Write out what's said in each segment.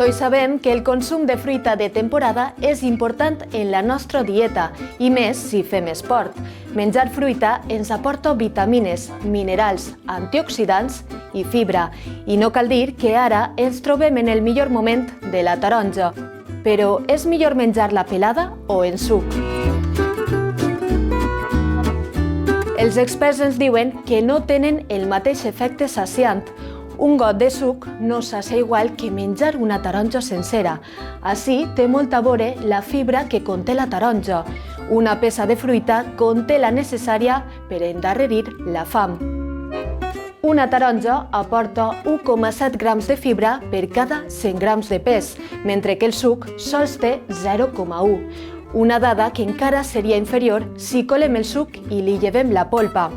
Tots sabem que el consum de fruita de temporada és important en la nostra dieta, i més si fem esport. Menjar fruita ens aporta vitamines, minerals, antioxidants i fibra. I no cal dir que ara ens trobem en el millor moment de la taronja. Però és millor menjar-la pelada o en suc? Els experts ens diuen que no tenen el mateix efecte saciant. Un got de suc no sacia igual que menjar una taronja sencera. Així té molt a veure la fibra que conté la taronja. Una peça de fruita conté la necessària per endarrerir la fam. Una taronja aporta 1,7 grams de fibra per cada 100 grams de pes, mentre que el suc sols té 0,1. Una dada que encara seria inferior si colem el suc i li llevem la polpa.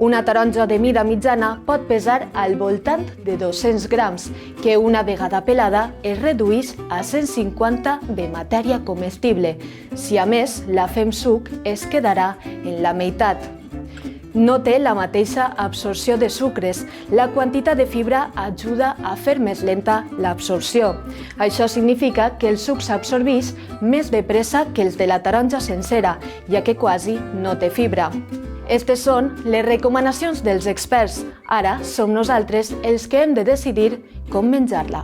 Una taronja de mida mitjana pot pesar al voltant de 200 grams, que una vegada pelada es redueix a 150 de matèria comestible. Si a més la fem suc, es quedarà en la meitat. No té la mateixa absorció de sucres. La quantitat de fibra ajuda a fer més lenta l'absorció. Això significa que el suc s'absorbeix més de pressa que els de la taronja sencera, ja que quasi no té fibra. Aquestes són les recomanacions dels experts. Ara som nosaltres els que hem de decidir com menjar-la.